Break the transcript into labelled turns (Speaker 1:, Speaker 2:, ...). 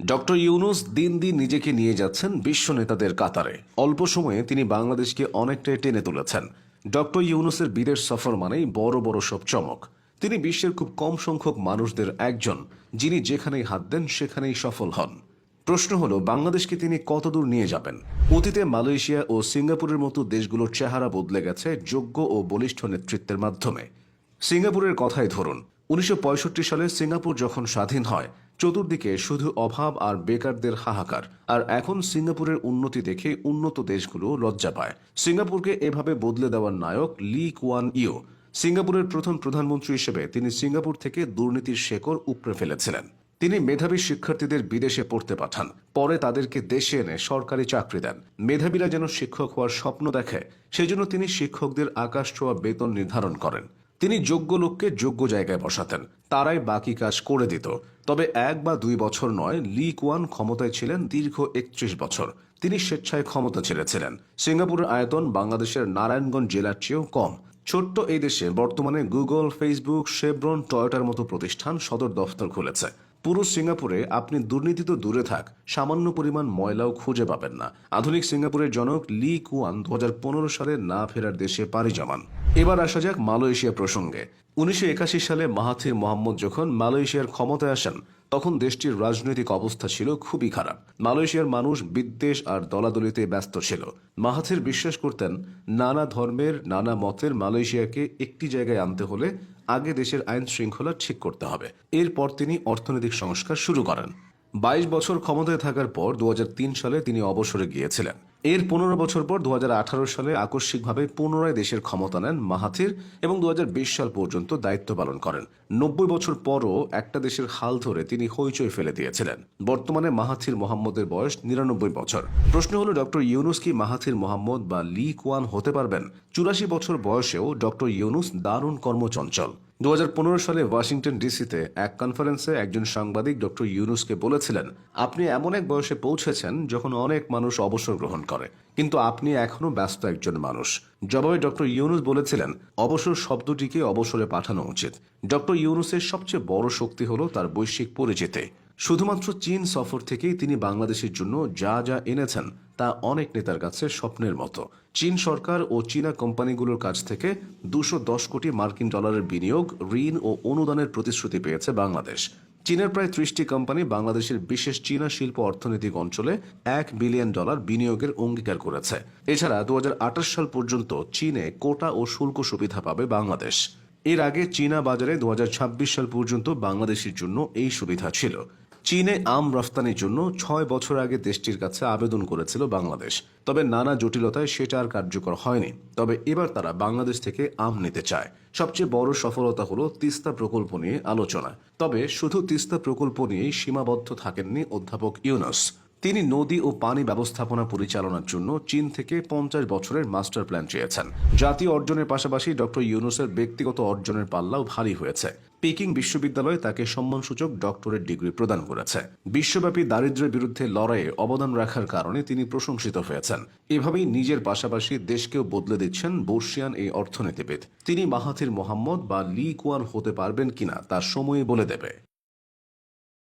Speaker 1: Doctor Yunus দিন দিন নিজেকে নিয়ে যাচ্ছেন বিশ্ব নেতাদের কাতারে। অল্প সময়ে তিনি বাংলাদেশকে অনেকটাই টেনে তুলেছেন। ডক্টর ইউনূসের বিদেশ সফর মানেই বড় বড় সব চমক। তিনি বিশ্বের খুব কম সংখ্যক মানুষদের একজন যিনি যেখানেই হাত দেন সেখানেই সফল হন। প্রশ্ন হলো, বাংলাদেশকে তিনি কতদূর নিয়ে যাবেন? অতীতে মালয়েশিয়া ও সিঙ্গাপুরের মতো দেশগুলোর চেহারা বদলে গেছে যোগ্য ও বলিষ্ঠ নেতৃত্বের মাধ্যমে। সিঙ্গাপুরের কথাই ধরুন। 1965 সালে সিঙ্গাপুর যখন স্বাধীন হয়, চতুর্দিকে শুধু অভাব আর বেকারদের হাহাকার। আর এখন সিঙ্গাপুরের উন্নতি দেখে উন্নত দেশগুলো লজ্জা পায়। সিঙ্গাপুরকে এভাবে বদলে দেওয়ার নায়ক লি কুয়ান ইউ। সিঙ্গাপুরের প্রথম প্রধানমন্ত্রী হিসেবে তিনি সিঙ্গাপুর থেকে দুর্নীতির শেকড় উপড়ে ফেলেছিলেন। তিনি মেধাবী শিক্ষার্থীদের বিদেশে পড়তে পাঠান, পরে তাদেরকে দেশে এনে সরকারি চাকরি দেন। মেধাবীরা যেন শিক্ষক হওয়ার স্বপ্ন দেখে, সেজন্য তিনি শিক্ষকদের আকাশ ছোঁয়া বেতন নির্ধারণ করেন। তিনি যোগ্য লোককে যোগ্য জায়গায় বসাতেন, তারাই বাকি কাজ করে দিত। তবে 1 বা 2 বছর নয়, লি কুয়ান ক্ষমতায় ছিলেন দীর্ঘ 31 বছর। তিনি স্বেচ্ছায় ক্ষমতা ছেড়েছিলেন। সিঙ্গাপুরের আয়তন বাংলাদেশের নারায়ণগঞ্জ জেলার চেয়েও কম। ছোট্ট এই দেশে বর্তমানে গুগল, ফেসবুক, শেভরন, টয়োটার মতো প্রতিষ্ঠান সদর দফতর খুলেছে। পুরো সিঙ্গাপুরে আপনি দুর্নীতি তো দূরে থাক, সামান্য পরিমাণ ময়লাও খুঁজে পাবেন না। আধুনিক সিঙ্গাপুরের জনক লি কুয়ান 2015 সালে না ফেরার দেশে পাড়ি জমান। এবার আসা যাক মালয়েশিয়া প্রসঙ্গে। 1981 সালে মাহাথির মোহাম্মদ যখন মালয়েশিয়ার ক্ষমতায় আসেন, তখন দেশটির রাজনৈতিক অবস্থা ছিল খুবই খারাপ। মালয়েশিয়ার মানুষ বিদ্বেষ আর দলাদলিতে ব্যস্ত ছিল। মাহাথির বিশ্বাস করতেন, নানা ধর্মের, নানা মতের মালয়েশিয়াকে একটি জায়গায় আনতে হলে আগে দেশের আইন শৃঙ্খলা ঠিক করতে হবে। এরপর তিনি অর্থনৈতিক সংস্কার শুরু করেন। 22 বছর ক্ষমতায় থাকার পর 2003 সালে তিনি অবসরে গিয়েছিলেন। এর 15 বছর পর 2018 সালে আকস্মিকভাবে পুনরায় দেশের ক্ষমতা নেন মাহাথির এবং 2020 সাল পর্যন্ত দায়িত্ব পালন করেন। 90 বছর পরও একটা দেশের হাল ধরে তিনি হইচই ফেলে দিয়েছিলেন। বর্তমানে মাহাথির মোহাম্মদের বয়স 99 বছর। প্রশ্ন হলো, ডক্টর ইউনূস কি মাহাথির মোহাম্মদ বা লি কুয়ান হতে পারবেন? 84 বছর বয়সেও ডক্টর ইউনূস দারুণ কর্মচঞ্চল। 2015 সালে ওয়াশিংটন ডিসিতে এক কনফারেন্সে একজন সাংবাদিক ডক্টর ইউনূসকে বলেছিলেন, আপনি এমন এক বয়সে পৌঁছেছেন যখন অনেক মানুষ অবসর গ্রহণ করে, কিন্তু আপনি এখনো ব্যস্ত একজন মানুষ। জবাবে ডক্টর ইউনূস বলেছিলেন, অবসর শব্দটিকে অবসরে পাঠানো উচিত। ডক্টর ইউনূসের সবচেয়ে বড় শক্তি হলো তার বৈশ্বিক পরিচিতি। শুধুমাত্র চীন সফর থেকেই তিনি বাংলাদেশের জন্য যা যা এনেছেন তা অনেক নেতার কাছে স্বপ্নের মতো। চীন সরকার ও চীনা কোম্পানিগুলোর কাছ থেকে 210 কোটি মার্কিন ডলারের বিনিয়োগ, ঋণ ও অনুদানের প্রতিশ্রুতি পেয়েছে বাংলাদেশ। চীনের প্রায় 30টি কোম্পানি বাংলাদেশের বিশেষ চীনা শিল্প অর্থনৈতিক অঞ্চলে $1 বিলিয়ন বিনিয়োগের অঙ্গীকার করেছে। এছাড়া 2028 সাল পর্যন্ত চীনে কোটা ও শুল্ক সুবিধা পাবে বাংলাদেশ। এর আগে চীনা বাজারে 2026 সাল পর্যন্ত বাংলাদেশের জন্য এই সুবিধা ছিল। চীনে আম রফতানির জন্য 6 বছর আগে দেশটির কাছে আবেদন করেছিল বাংলাদেশ, তবে নানা জটিলতায় সেটা আর কার্যকর হয়নি। তবে এবার তারা বাংলাদেশ থেকে আম নিতে চায়। সবচেয়ে বড় সফলতা হলো তিস্তা প্রকল্প নিয়ে আলোচনা। তবে শুধু তিস্তা প্রকল্প নিয়েই সীমাবদ্ধ থাকেননি অধ্যাপক ইউনূস। তিনি নদী ও পানি ব্যবস্থাপনা পরিচালনার জন্য চীন থেকে 50 বছরের মাস্টার প্ল্যান চেয়েছেন। জাতীয় অর্জনের পাশাপাশি ডক্টর ইউনূসের ব্যক্তিগত অর্জনের পাল্লাও ভারী হয়েছে। পিকিং বিশ্ববিদ্যালয় তাকে সম্মানসূচক ডক্টরেট ডিগ্রি প্রদান করেছে। বিশ্বব্যাপী দারিদ্র্যের বিরুদ্ধে লড়াইয়ে অবদান রাখার কারণে তিনি প্রশংসিত হয়েছেন। এভাবেই নিজের পাশাপাশি দেশকেও বদলে দিচ্ছেন বর্ষিয়ান এই অর্থনীতিবিদ। তিনি মাহাথির মোহাম্মদ বা লি কুয়ান হতে পারবেন কিনা তা সময়ই বলে দেবে।